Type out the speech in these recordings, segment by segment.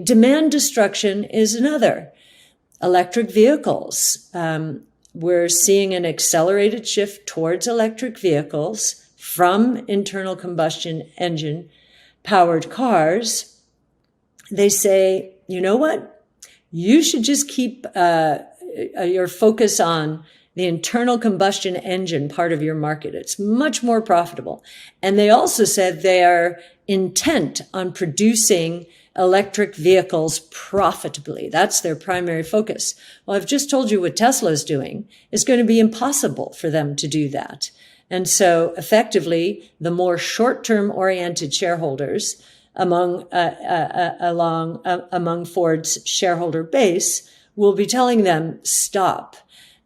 Demand destruction is another. Electric vehicles. We're seeing an accelerated shift towards electric vehicles from internal combustion engine powered cars. They say, you know what? You should just keep your focus on the internal combustion engine part of your market. It's much more profitable. And they also said they are intent on producing electric vehicles profitably. That's their primary focus. Well, I've just told you what Tesla's doing. It's going to be impossible for them to do that. And so effectively, the more short-term oriented shareholders among Ford's shareholder base will be telling them, stop.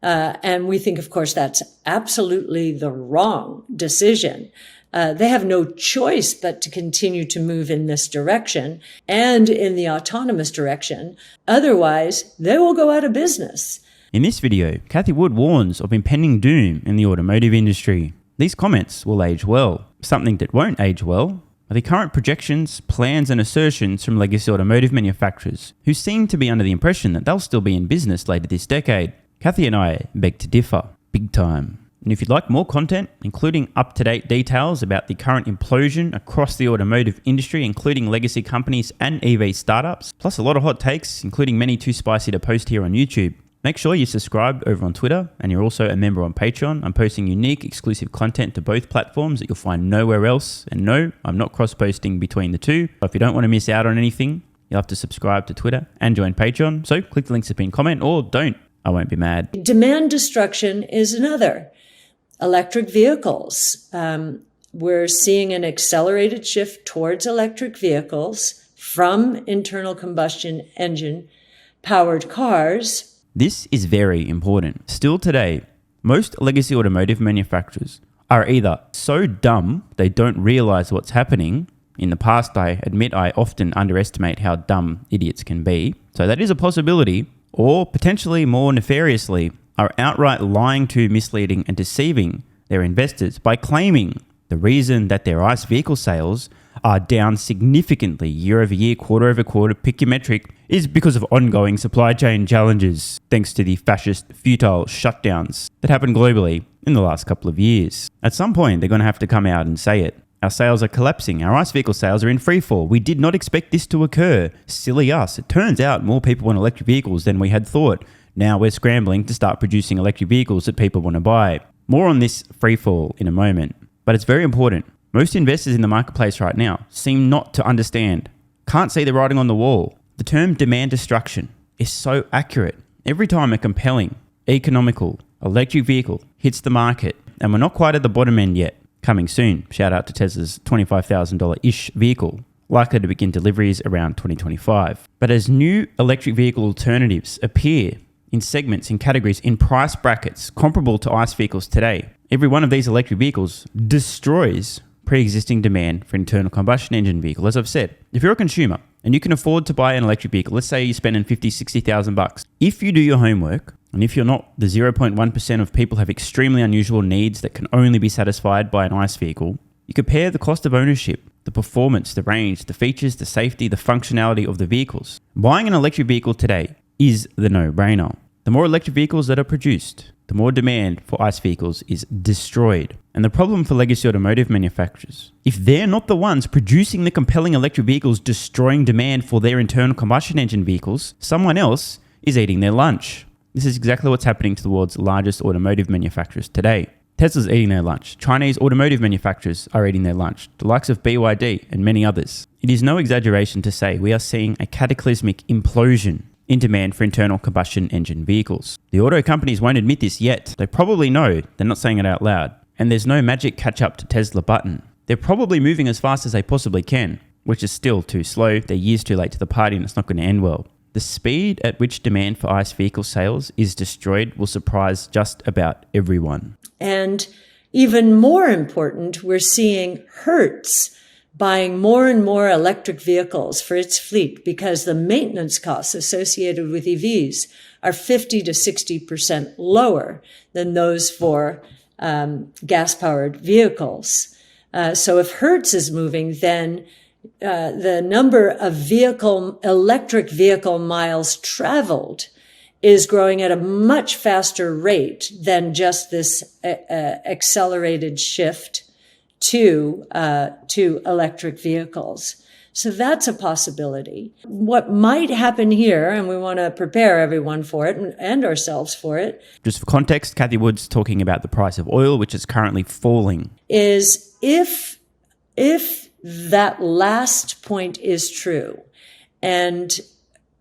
And we think, of course, that's absolutely the wrong decision. They have no choice but to continue to move in this direction and in the autonomous direction. Otherwise, they will go out of business. In this video, Cathie Wood warns of impending doom in the automotive industry. These comments will age well. Something that won't age well are the current projections, plans and assertions from legacy automotive manufacturers who seem to be under the impression that they'll still be in business later this decade. Cathie and I beg to differ, big time. And if you'd like more content, including up-to-date details about the current implosion across the automotive industry, including legacy companies and EV startups, plus a lot of hot takes, including many too spicy to post here on YouTube, make sure you subscribe over on Twitter and you're also a member on Patreon. I'm posting unique exclusive content to both platforms that you'll find nowhere else. And no, I'm not cross-posting between the two. But if you don't want to miss out on anything, you'll have to subscribe to Twitter and join Patreon. So click the links in the pinned comment or don't. I won't be mad. Demand destruction is another. Electric vehicles. We're seeing an accelerated shift towards electric vehicles from internal combustion engine powered cars. This is very important. Still today, most legacy automotive manufacturers are either so dumb they don't realize what's happening. In the past, I admit I often underestimate how dumb idiots can be. So that is a possibility. Or potentially more nefariously, are outright lying to, misleading and deceiving their investors by claiming the reason that their ICE vehicle sales are down significantly year over year, quarter over quarter, pick your metric, is because of ongoing supply chain challenges thanks to the fascist futile shutdowns that happened globally in the last couple of years. At some point, they're going to have to come out and say it. Our sales are collapsing. Our ICE vehicle sales are in freefall. We did not expect this to occur. Silly us. It turns out more people want electric vehicles than we had thought. Now we're scrambling to start producing electric vehicles that people want to buy. More on this freefall in a moment. But it's very important. Most investors in the marketplace right now seem not to understand, can't see the writing on the wall. The term demand destruction is so accurate. Every time a compelling, economical electric vehicle hits the market, and we're not quite at the bottom end yet, coming soon, shout out to Tesla's $25,000-ish vehicle, likely to begin deliveries around 2025. But as new electric vehicle alternatives appear in segments, in categories, in price brackets comparable to ICE vehicles today, every one of these electric vehicles destroys pre-existing demand for internal combustion engine vehicle. As I've said, if you're a consumer and you can afford to buy an electric vehicle, let's say you're spending $50,000-$60,000, if you do your homework, and if you're not the 0.1% of people who have extremely unusual needs that can only be satisfied by an ICE vehicle, you compare the cost of ownership, the performance, the range, the features, the safety, the functionality of the vehicles. Buying an electric vehicle today is the no-brainer. The more electric vehicles that are produced, the more demand for ICE vehicles is destroyed. And the problem for legacy automotive manufacturers, if they're not the ones producing the compelling electric vehicles destroying demand for their internal combustion engine vehicles, someone else is eating their lunch. This is exactly what's happening to the world's largest automotive manufacturers today. Tesla's eating their lunch. Chinese automotive manufacturers are eating their lunch, the likes of BYD and many others. It is no exaggeration to say we are seeing a cataclysmic implosion in demand for internal combustion engine vehicles. The auto companies won't admit this yet. They probably know, they're not saying it out loud. And there's no magic catch-up to Tesla button. They're probably moving as fast as they possibly can, which is still too slow. They're years too late to the party and it's not going to end well. The speed at which demand for ICE vehicle sales is destroyed will surprise just about everyone. And even more important, we're seeing Hertz buying more and more electric vehicles for its fleet because the maintenance costs associated with EVs are 50 to 60% lower than those for gas-powered vehicles. So if Hertz is moving, then the number of electric vehicle miles traveled is growing at a much faster rate than just this accelerated shift to electric vehicles. So that's a possibility. What might happen here, and we want to prepare everyone for it and ourselves for it. Just for context, Cathie Wood's talking about the price of oil, which is currently falling. Is if that last point is true, and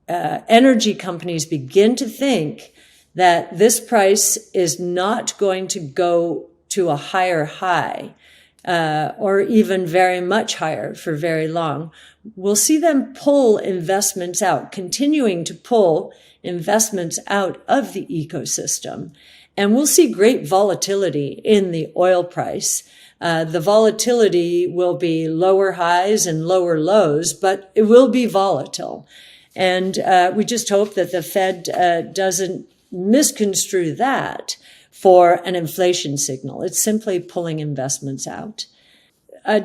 energy companies begin to think that this price is not going to go to a higher high, or even very much higher for very long, we'll see them pull investments out, continuing to pull investments out of the ecosystem. And we'll see great volatility in the oil price. The volatility will be lower highs and lower lows, but it will be volatile. And we just hope that the Fed doesn't misconstrue that for an inflation signal. It's simply pulling investments out.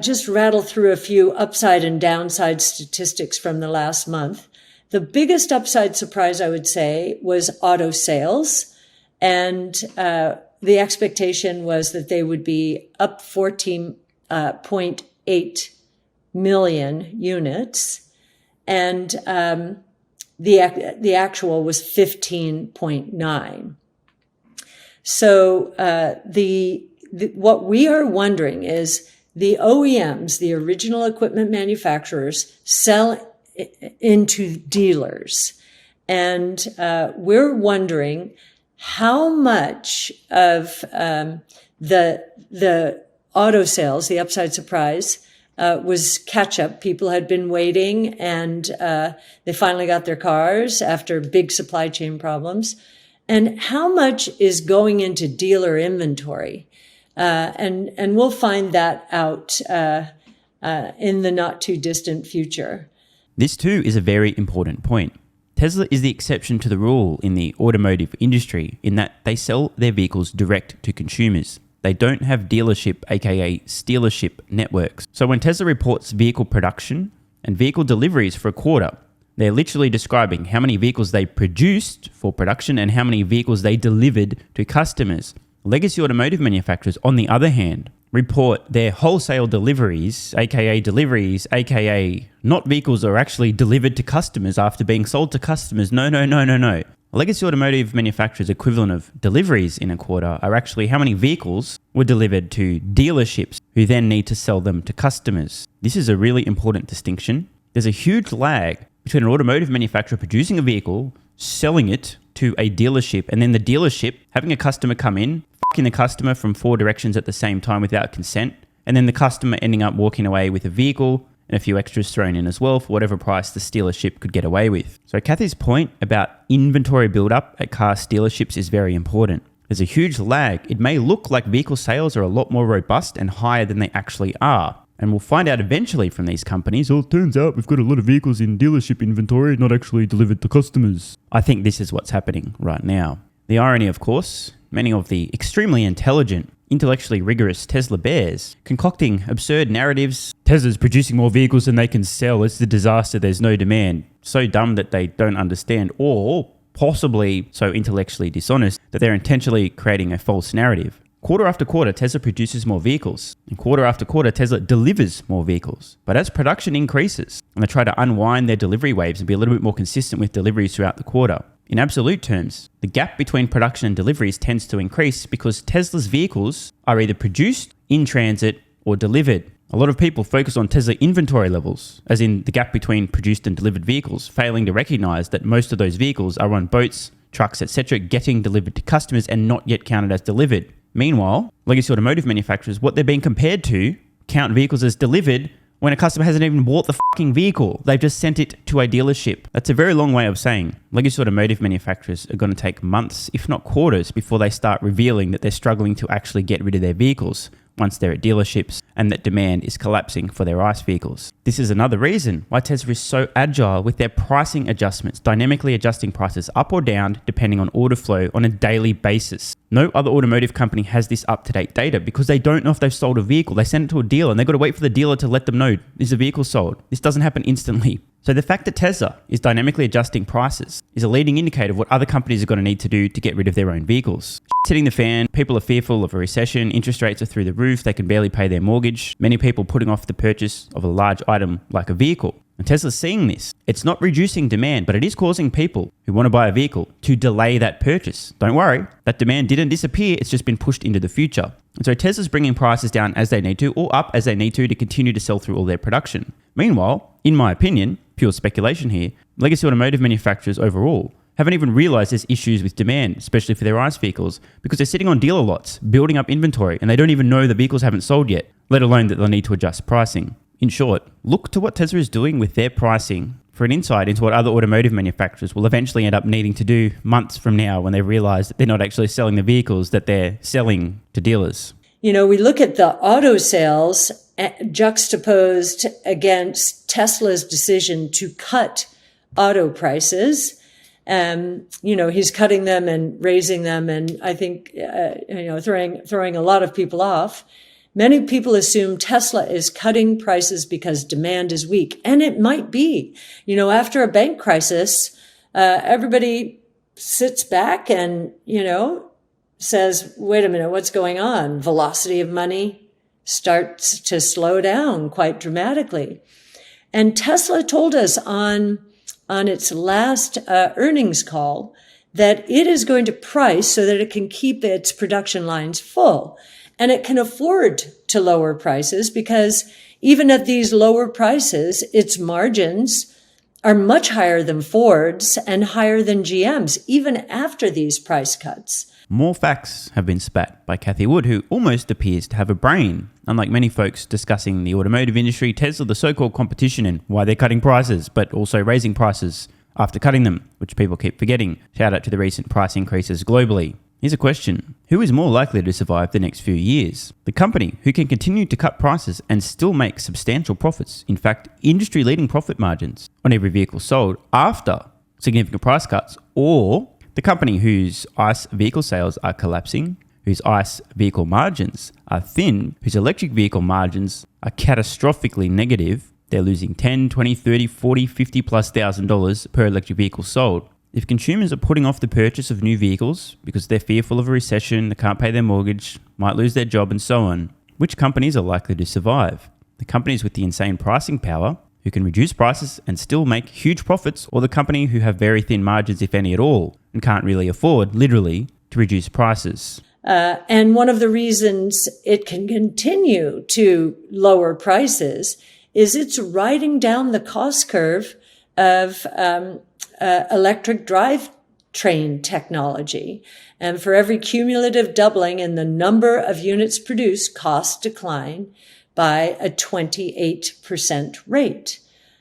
Just rattle through a few upside and downside statistics from the last month. The biggest upside surprise, I would say, was auto sales. And the expectation was that they would be up 14.8 million units. And the actual was 15.9. So what we are wondering is the OEMs, the original equipment manufacturers, sell into dealers. And we're wondering how much of the auto sales, the upside surprise, was catch up. People had been waiting and they finally got their cars after big supply chain problems. And how much is going into dealer inventory? And we'll find that out in the not too distant future. This too is a very important point. Tesla is the exception to the rule in the automotive industry in that they sell their vehicles direct to consumers. They don't have dealership, aka stealership networks. So when Tesla reports vehicle production and vehicle deliveries for a quarter, they're literally describing how many vehicles they produced for production and how many vehicles they delivered to customers. Legacy automotive manufacturers, on the other hand, report their wholesale deliveries, aka not vehicles are actually delivered to customers after being sold to customers. No. Legacy automotive manufacturers' equivalent of deliveries in a quarter are actually how many vehicles were delivered to dealerships who then need to sell them to customers. This is a really important distinction. There's a huge lag between an automotive manufacturer producing a vehicle, selling it to a dealership, and then the dealership having a customer come in, fucking the customer from 4 directions at the same time without consent, and then the customer ending up walking away with a vehicle and a few extras thrown in as well for whatever price the dealership could get away with. So Cathie's point about inventory buildup at car dealerships is very important. There's a huge lag. It may look like vehicle sales are a lot more robust and higher than they actually are. And we'll find out eventually from these companies, it turns out we've got a lot of vehicles in dealership inventory, not actually delivered to customers. I think this is what's happening right now. The irony, of course, many of the extremely intelligent, intellectually rigorous Tesla bears concocting absurd narratives. Tesla's producing more vehicles than they can sell. It's a disaster. There's no demand. So dumb that they don't understand, or possibly so intellectually dishonest that they're intentionally creating a false narrative. Quarter after quarter, Tesla produces more vehicles. And quarter after quarter, Tesla delivers more vehicles. But as production increases, and they try to unwind their delivery waves and be a little bit more consistent with deliveries throughout the quarter, in absolute terms, the gap between production and deliveries tends to increase because Tesla's vehicles are either produced, in transit, or delivered. A lot of people focus on Tesla inventory levels, as in the gap between produced and delivered vehicles, failing to recognize that most of those vehicles are on boats, trucks, etc., getting delivered to customers and not yet counted as delivered. Meanwhile, legacy automotive manufacturers, what they're being compared to, count vehicles as delivered when a customer hasn't even bought the fucking vehicle. They've just sent it to a dealership. That's a very long way of saying legacy automotive manufacturers are going to take months, if not quarters, before they start revealing that they're struggling to actually get rid of their vehicles once they're at dealerships and that demand is collapsing for their ICE vehicles. This is another reason why Tesla is so agile with their pricing adjustments, dynamically adjusting prices up or down depending on order flow on a daily basis. No other automotive company has this up-to-date data because they don't know if they've sold a vehicle. They send it to a dealer and they've got to wait for the dealer to let them know, is the vehicle sold? This doesn't happen instantly. So the fact that Tesla is dynamically adjusting prices is a leading indicator of what other companies are going to need to do to get rid of their own vehicles. Shit's hitting the fan. People are fearful of a recession. Interest rates are through the roof. They can barely pay their mortgage. Many people putting off the purchase of a large item like a vehicle. And Tesla's seeing this. It's not reducing demand, but it is causing people who want to buy a vehicle to delay that purchase. Don't worry, that demand didn't disappear. It's just been pushed into the future. And so Tesla's bringing prices down as they need to, or up as they need to continue to sell through all their production. Meanwhile, in my opinion, pure speculation here, legacy automotive manufacturers overall haven't even realized there's issues with demand, especially for their ICE vehicles, because they're sitting on dealer lots, building up inventory, and they don't even know the vehicles haven't sold yet, let alone that they'll need to adjust pricing. In short, look to what Tesla is doing with their pricing for an insight into what other automotive manufacturers will eventually end up needing to do months from now when they realize that they're not actually selling the vehicles that they're selling to dealers. You know, we look at the auto sales juxtaposed against Tesla's decision to cut auto prices. He's cutting them and raising them, and I think, throwing a lot of people off. Many people assume Tesla is cutting prices because demand is weak, and it might be. After a bank crisis, everybody sits back and, says, wait a minute, what's going on? Velocity of money starts to slow down quite dramatically. And Tesla told us on its last earnings call that it is going to price so that it can keep its production lines full. And it can afford to lower prices because even at these lower prices, its margins are much higher than Ford's and higher than GM's, even after these price cuts. More facts have been spat by Cathie Wood, who almost appears to have a brain. Unlike many folks discussing the automotive industry, Tesla, the so-called competition, and why they're cutting prices, but also raising prices after cutting them, which people keep forgetting. Shout out to the recent price increases globally. Here's a question. Who is more likely to survive the next few years? The company who can continue to cut prices and still make substantial profits, in fact, industry-leading profit margins on every vehicle sold after significant price cuts, or the company whose ICE vehicle sales are collapsing, whose ICE vehicle margins are thin, whose electric vehicle margins are catastrophically negative. They're losing $10, $20, $30, $40, $50 plus $1,000 per electric vehicle sold. If consumers are putting off the purchase of new vehicles because they're fearful of a recession, they can't pay their mortgage, might lose their job and so on, which companies are likely to survive? The companies with the insane pricing power, who can reduce prices and still make huge profits, or the company who have very thin margins, if any at all, and can't really afford, literally, to reduce prices? And one of the reasons it can continue to lower prices is it's riding down the cost curve of electric drivetrain technology. And for every cumulative doubling in the number of units produced, costs decline by a 28% rate.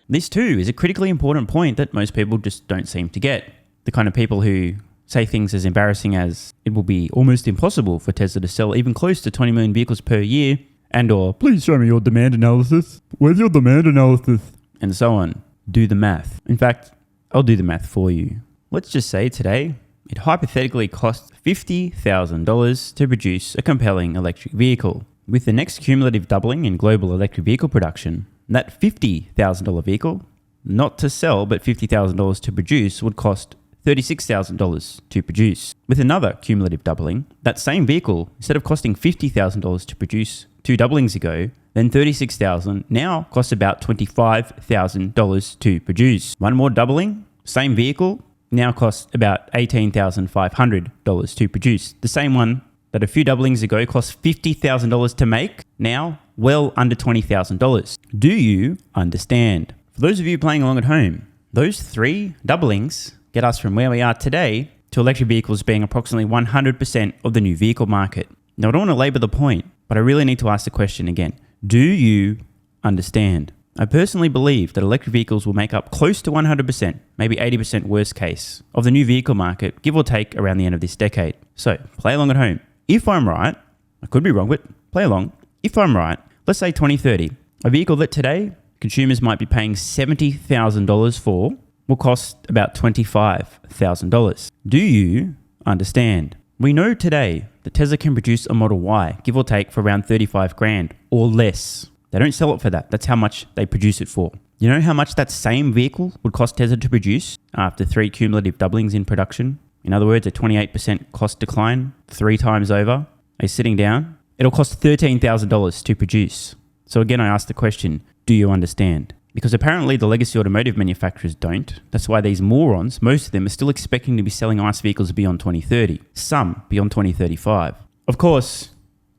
This too is a critically important point that most people just don't seem to get. The kind of people who say things as embarrassing as it will be almost impossible for Tesla to sell even close to 20 million vehicles per year, and or please show me your demand analysis. Where's your demand analysis? And so on. Do the math. In fact, I'll do the math for you. Let's just say today, it hypothetically costs $50,000 to produce a compelling electric vehicle. With the next cumulative doubling in global electric vehicle production, that $50,000 vehicle, not to sell, but $50,000 to produce, would cost $36,000 to produce. With another cumulative doubling, that same vehicle, instead of costing $50,000 to produce 2 doublings ago, then $36,000 now costs about $25,000 to produce. One more doubling, same vehicle, now costs about $18,500 to produce. The same one that a few doublings ago cost $50,000 to make, now well under $20,000. Do you understand? For those of you playing along at home, those 3 doublings get us from where we are today to electric vehicles being approximately 100% of the new vehicle market. Now, I don't want to labor the point, but I really need to ask the question again. Do you understand? I personally believe that electric vehicles will make up close to 100%, maybe 80% worst case, of the new vehicle market, give or take around the end of this decade. So, play along at home. If I'm right, I could be wrong, but play along. If I'm right, let's say 2030, a vehicle that today consumers might be paying $70,000 for will cost about $25,000. Do you understand? We know today that Tesla can produce a Model Y, give or take, for around 35 grand or less. They don't sell it for that. That's how much they produce it for. You know how much that same vehicle would cost Tesla to produce after 3 cumulative doublings in production? In other words, a 28% cost decline 3 times over. Are you sitting down? It'll cost $13,000 to produce. So again, I ask the question, do you understand? Because apparently the legacy automotive manufacturers don't. That's why these morons, most of them, are still expecting to be selling ICE vehicles beyond 2030. Some beyond 2035. Of course,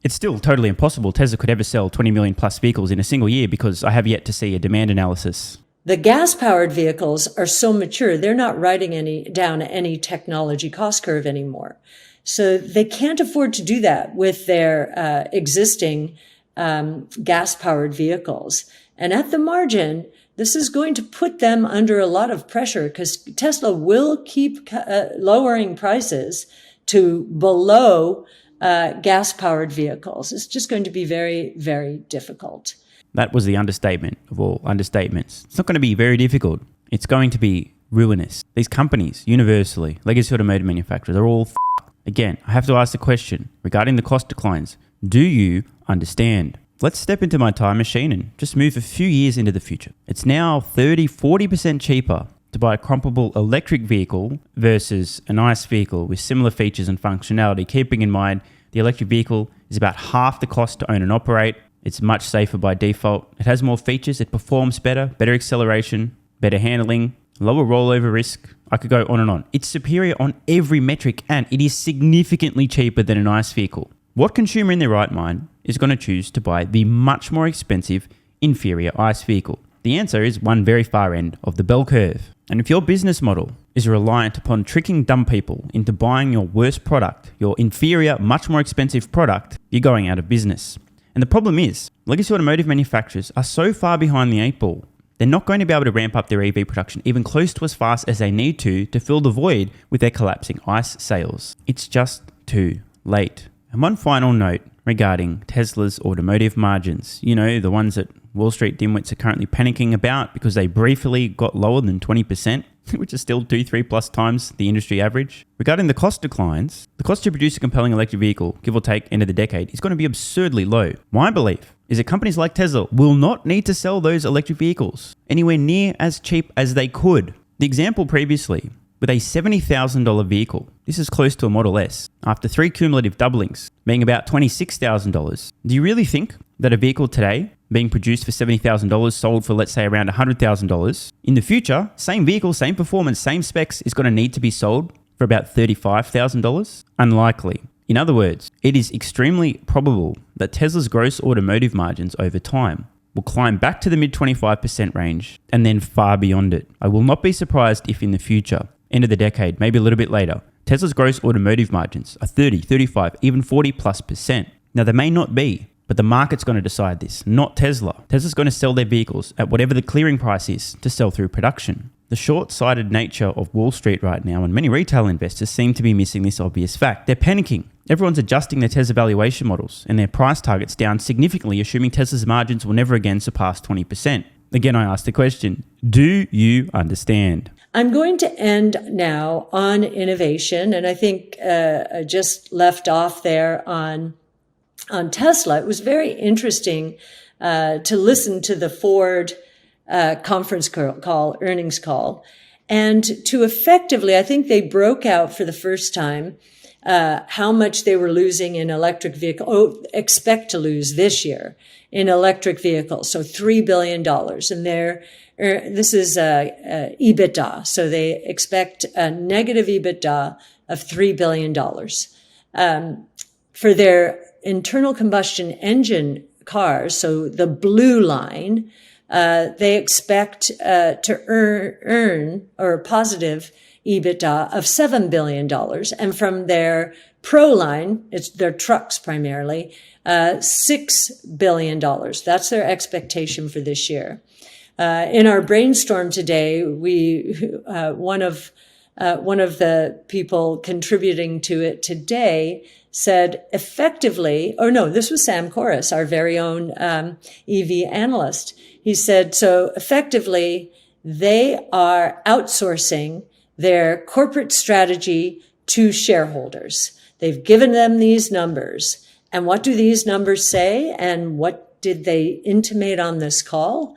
it's still totally impossible Tesla could ever sell 20 million plus vehicles in a single year because I have yet to see a demand analysis. The gas-powered vehicles are so mature, they're not riding down any technology cost curve anymore. So they can't afford to do that with their existing gas-powered vehicles. And at the margin, this is going to put them under a lot of pressure because Tesla will keep lowering prices to below gas-powered vehicles. It's just going to be very, very difficult. That was the understatement of all understatements. It's not going to be very difficult. It's going to be ruinous. These companies, universally, legacy automotive manufacturers, are all Again, I have to ask the question regarding the cost declines. Do you understand? Let's step into my time machine and just move a few years into the future. It's now 30-40% cheaper to buy a comparable electric vehicle versus an ICE vehicle with similar features and functionality, keeping in mind the electric vehicle is about half the cost to own and operate. It's much safer by default. It has more features. It performs better acceleration, better handling, lower rollover risk. I could go on and on. It's superior on every metric and it is significantly cheaper than an ICE vehicle. What consumer in their right mind is going to choose to buy the much more expensive, inferior ICE vehicle? The answer is one very far end of the bell curve. And if your business model is reliant upon tricking dumb people into buying your worst product, your inferior, much more expensive product, you're going out of business. And the problem is, legacy automotive manufacturers are so far behind the 8 ball, they're not going to be able to ramp up their EV production even close to as fast as they need to fill the void with their collapsing ICE sales. It's just too late. And one final note regarding Tesla's automotive margins. You know, the ones that Wall Street dimwits are currently panicking about because they briefly got lower than 20%, which is still 2-3 plus times the industry average. Regarding the cost declines, the cost to produce a compelling electric vehicle, give or take end of the decade, is going to be absurdly low. My belief is that companies like Tesla will not need to sell those electric vehicles anywhere near as cheap as they could. The example previously, with a $70,000 vehicle, this is close to a Model S, after 3 cumulative doublings, being about $26,000. Do you really think that a vehicle today, being produced for $70,000, sold for, let's say, around $100,000, in the future, same vehicle, same performance, same specs, is going to need to be sold for about $35,000? Unlikely. In other words, it is extremely probable that Tesla's gross automotive margins over time will climb back to the mid 25% range and then far beyond it. I will not be surprised if in the future, end of the decade, maybe a little bit later, Tesla's gross automotive margins are 30, 35, even 40+%. Now, they may not be, but the market's going to decide this, not Tesla. Tesla's going to sell their vehicles at whatever the clearing price is to sell through production. The short-sighted nature of Wall Street right now and many retail investors seem to be missing this obvious fact. They're panicking. Everyone's adjusting their Tesla valuation models and their price targets down significantly, assuming Tesla's margins will never again surpass 20%. Again, I ask the question, do you understand? I'm going to end now on innovation, and I think I just left off there on Tesla. It was very interesting to listen to the Ford conference call, earnings call, and to effectively, I think they broke out for the first time how much they were losing in electric vehicle, expect to lose this year in electric vehicles. So $3 billion. And this is EBITDA. So they expect a negative EBITDA of $3 billion. For their internal combustion engine cars, so the blue line, they expect to earn or positive EBITDA of $7 billion. And from their Pro line, it's their trucks primarily, $6 billion. That's their expectation for this year. In our brainstorm today, one of the people contributing to it today said effectively, this was Sam Corris, our very own EV analyst. He said, so effectively, they are outsourcing their corporate strategy to shareholders. They've given them these numbers. And what do these numbers say? And what did they intimate on this call?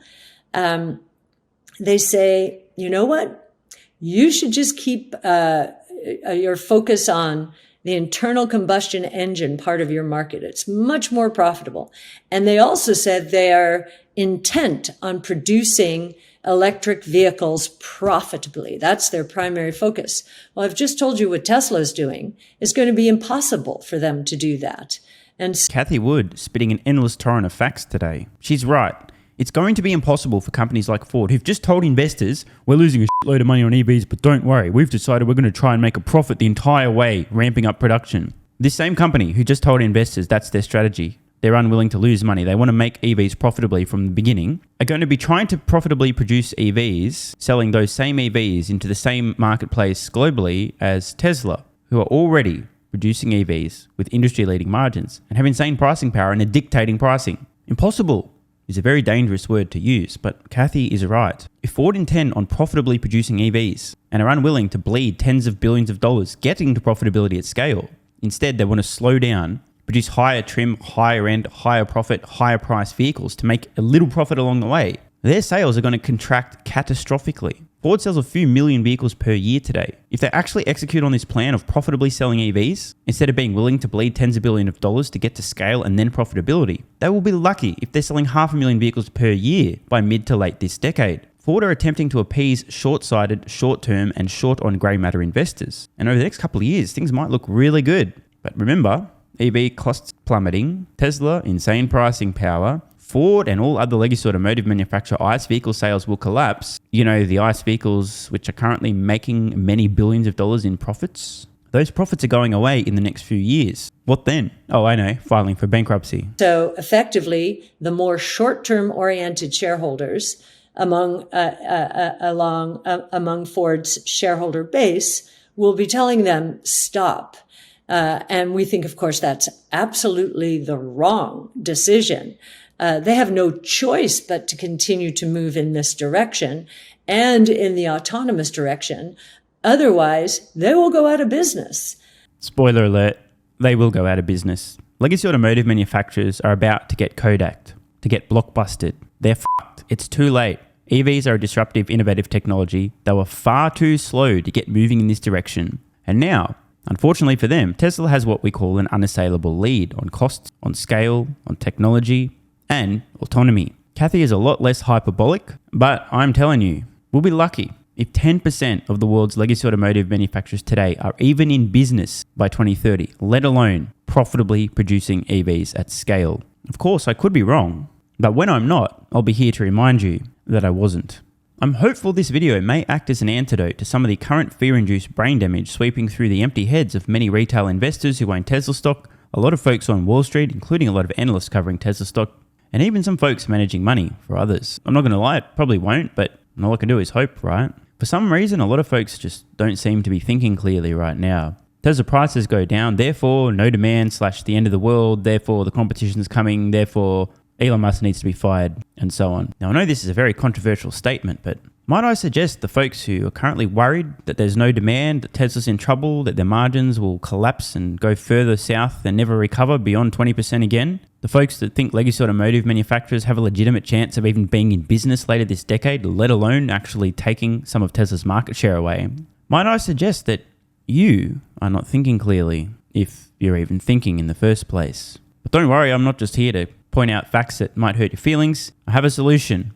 They say, you know what? You should just keep your focus on the internal combustion engine part of your market. It's much more profitable. And they also said they are intent on producing electric vehicles profitably. That's their primary focus. Well, I've just told you what Tesla's doing. It's going to be impossible for them to do that. And Cathie Wood spitting an endless torrent of facts today. She's right. It's going to be impossible for companies like Ford, who've just told investors, we're losing a shitload of money on EVs, but don't worry, we've decided we're going to try and make a profit the entire way, ramping up production. This same company who just told investors that's their strategy, they're unwilling to lose money, they want to make EVs profitably from the beginning, are going to be trying to profitably produce EVs, selling those same EVs into the same marketplace globally as Tesla, who are already producing EVs with industry-leading margins and have insane pricing power and are dictating pricing. Impossible is a very dangerous word to use, but Cathie is right. If Ford intend on profitably producing EVs and are unwilling to bleed tens of billions of dollars getting to profitability at scale, instead they want to slow down, produce higher trim, higher end, higher profit, higher price vehicles to make a little profit along the way, their sales are going to contract catastrophically. Ford sells a few million vehicles per year today. If they actually execute on this plan of profitably selling EVs, instead of being willing to bleed tens of billions of dollars to get to scale and then profitability, they will be lucky if they're selling 500,000 vehicles per year by mid to late this decade. Ford are attempting to appease short-sighted, short-term and short on grey matter investors. And over the next couple of years, things might look really good. But remember, EV costs plummeting, Tesla, insane pricing power, Ford and all other legacy automotive manufacturer ICE vehicle sales will collapse. You know, the ICE vehicles which are currently making many billions of dollars in profits, those profits are going away in the next few years. What then? Oh, I know, filing for bankruptcy. so effectively, the more short-term oriented shareholders among Ford's shareholder base will be telling them, stop. And we think, of course, that's absolutely the wrong decision. They have no choice but to continue to move in this direction and in the autonomous direction. Otherwise, they will go out of business. Spoiler alert, they will go out of business. Legacy automotive manufacturers are about to get Kodak'd, to get blockbusted. They're fucked. It's too late. EVs are a disruptive, innovative technology. They were far too slow to get moving in this direction. And now, unfortunately for them, Tesla has what we call an unassailable lead on costs, on scale, on technology, and autonomy. Cathie is a lot less hyperbolic, but I'm telling you, we'll be lucky if 10% of the world's legacy automotive manufacturers today are even in business by 2030, let alone profitably producing EVs at scale. Of course, I could be wrong, but when I'm not, I'll be here to remind you that I wasn't. I'm hopeful this video may act as an antidote to some of the current fear-induced brain damage sweeping through the empty heads of many retail investors who own Tesla stock, a lot of folks on Wall Street, including a lot of analysts covering Tesla stock, and even some folks managing money for others. I'm not going to lie, it probably won't, but all I can do is hope, right? For some reason, a lot of folks just don't seem to be thinking clearly right now. Tesla prices go down, therefore no demand / the end of the world, therefore the competition's coming, therefore Elon Musk needs to be fired, and so on. Now, I know this is a very controversial statement, but might I suggest the folks who are currently worried that there's no demand, that Tesla's in trouble, that their margins will collapse and go further south and never recover beyond 20% again? The folks that think legacy automotive manufacturers have a legitimate chance of even being in business later this decade, let alone actually taking some of Tesla's market share away? Might I suggest that you are not thinking clearly, if you're even thinking in the first place? But don't worry, I'm not just here to point out facts that might hurt your feelings. I have a solution.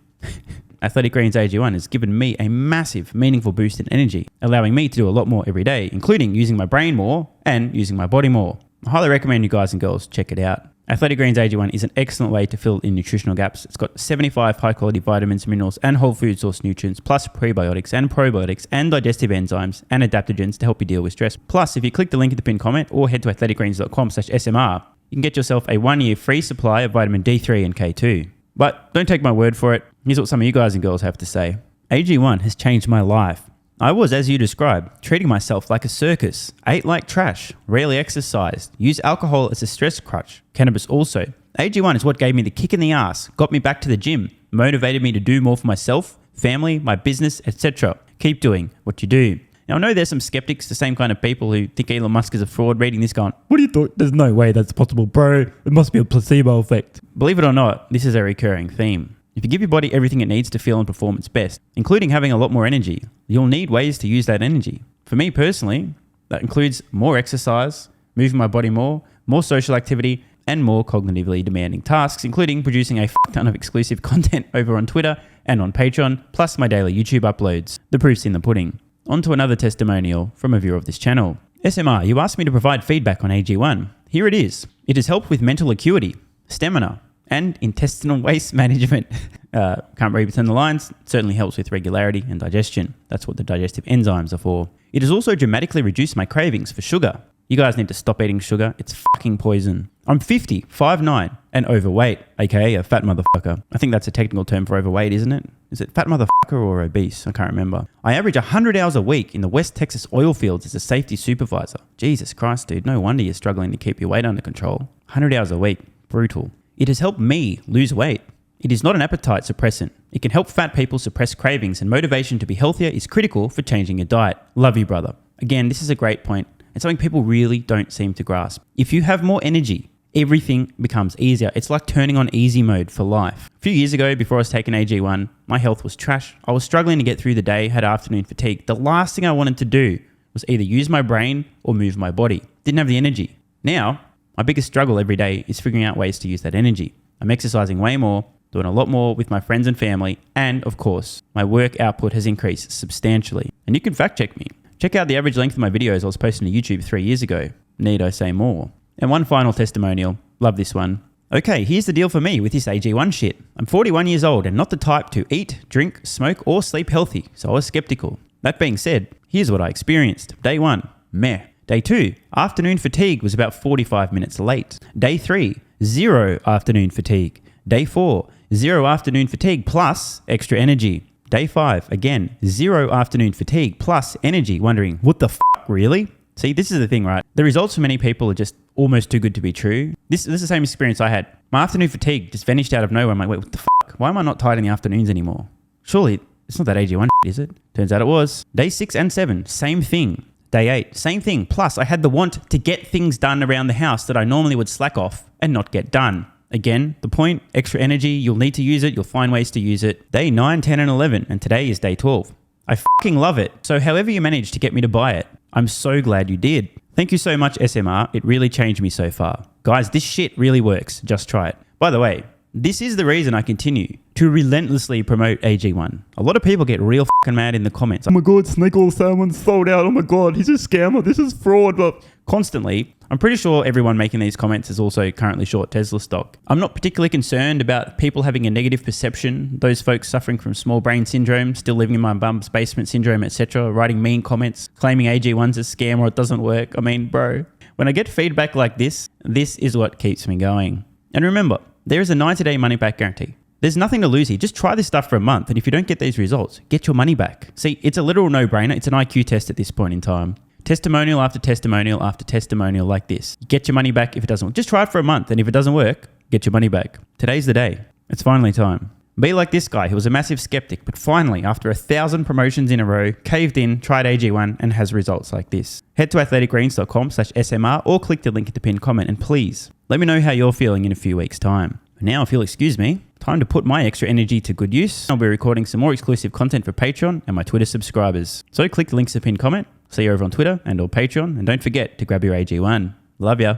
Athletic Greens AG1 has given me a massive, meaningful boost in energy, allowing me to do a lot more every day, including using my brain more and using my body more. I highly recommend you guys and girls check it out. Athletic Greens AG1 is an excellent way to fill in nutritional gaps. It's got 75 high-quality vitamins, minerals, and whole food source nutrients, plus prebiotics and probiotics and digestive enzymes and adaptogens to help you deal with stress. Plus, if you click the link in the pinned comment or head to athleticgreens.com/SMR, you can get yourself a 1-year free supply of vitamin D3 and K2. But don't take my word for it. Here's what some of you guys and girls have to say. AG1 has changed my life. I was, as you described, treating myself like a circus, ate like trash, rarely exercised, used alcohol as a stress crutch, cannabis also. AG1 is what gave me the kick in the ass, got me back to the gym, motivated me to do more for myself, family, my business, etc. Keep doing what you do. Now, I know there's some skeptics, the same kind of people who think Elon Musk is a fraud, reading this going, what do you thought? There's no way that's possible, bro. It must be a placebo effect. Believe it or not, this is a recurring theme. If you give your body everything it needs to feel and perform its best, including having a lot more energy, you'll need ways to use that energy. For me personally, that includes more exercise, moving my body more social activity, and more cognitively demanding tasks, including producing a ton of exclusive content over on Twitter and on Patreon, plus my daily YouTube uploads. The proof's in the pudding. On to another testimonial from a viewer of this channel. SMR, you asked me to provide feedback on AG1. Here it is. It has helped with mental acuity, stamina, and intestinal waste management. Can't read between the lines. It certainly helps with regularity and digestion. That's what the digestive enzymes are for. It has also dramatically reduced my cravings for sugar. You guys need to stop eating sugar. It's fucking poison. I'm 50, 5'9", and overweight, aka a fat motherfucker. I think that's a technical term for overweight, isn't it? Is it fat motherfucker or obese? I can't remember. I average 100 hours a week in the West Texas oil fields as a safety supervisor. Jesus Christ, dude. No wonder you're struggling to keep your weight under control. 100 hours a week. Brutal. It has helped me lose weight. It is not an appetite suppressant. It can help fat people suppress cravings, and motivation to be healthier is critical for changing your diet. Love you, brother. Again, this is a great point. It's something people really don't seem to grasp. If you have more energy, everything becomes easier. It's like turning on easy mode for life. A few years ago, before I was taking AG1, my health was trash. I was struggling to get through the day, had afternoon fatigue. The last thing I wanted to do was either use my brain or move my body. Didn't have the energy. Now, my biggest struggle every day is figuring out ways to use that energy. I'm exercising way more, doing a lot more with my friends and family, and of course, my work output has increased substantially. And you can fact check me. Check out the average length of my videos I was posting to YouTube 3 years ago. Need I say more? And one final testimonial. Love this one. Okay, here's the deal for me with this AG1 shit. I'm 41 years old and not the type to eat, drink, smoke, or sleep healthy, so I was skeptical. That being said, here's what I experienced. Day 1, meh. Day 2, afternoon fatigue was about 45 minutes late. Day 3, 0 afternoon fatigue. Day 4, 0 afternoon fatigue plus extra energy. Day 5, again, 0 afternoon fatigue plus energy, wondering, what the fuck, really? See, this is the thing, right? The results for many people are just almost too good to be true. This is the same experience I had. My afternoon fatigue just vanished out of nowhere. I'm like, wait, what the fuck? Why am I not tired in the afternoons anymore? Surely, it's not that AG1 is it? Turns out it was. Day 6 and 7, same thing. Day 8, same thing. Plus, I had the want to get things done around the house that I normally would slack off and not get done. Again, the point, extra energy, you'll need to use it, you'll find ways to use it. Day 9, 10, and 11, and today is day 12. I fucking love it. So however you managed to get me to buy it, I'm so glad you did. Thank you so much, SMR. It really changed me so far. Guys, this shit really works. Just try it. By the way, this is the reason I continue to relentlessly promote AG1. A lot of people get real fucking mad in the comments. Oh my God, Snake Oil Salmon's sold out. Oh my God, he's a scammer. This is fraud. But constantly, I'm pretty sure everyone making these comments is also currently short Tesla stock. I'm not particularly concerned about people having a negative perception, those folks suffering from small brain syndrome, still living in my bum's basement syndrome, etc., writing mean comments, claiming AG1's a scam or it doesn't work. I mean, bro, when I get feedback like this is what keeps me going. And remember, there is a 90-day money-back guarantee. There's nothing to lose here. Just try this stuff for a month, and if you don't get these results, get your money back. See, it's a literal no-brainer. It's an IQ test at this point in time. Testimonial after testimonial after testimonial like this. Get your money back if it doesn't work. Just try it for a month, and if it doesn't work, get your money back. Today's the day. It's finally time. Be like this guy who was a massive skeptic, but finally, after 1,000 promotions in a row, caved in, tried AG1, and has results like this. Head to athleticgreens.com/SMR or click the link in the pinned comment, and please, let me know how you're feeling in a few weeks' time. Now, if you'll excuse me, time to put my extra energy to good use. I'll be recording some more exclusive content for Patreon and my Twitter subscribers. So click the links in the pinned comment. See you over on Twitter and or Patreon, and don't forget to grab your AG1. Love ya.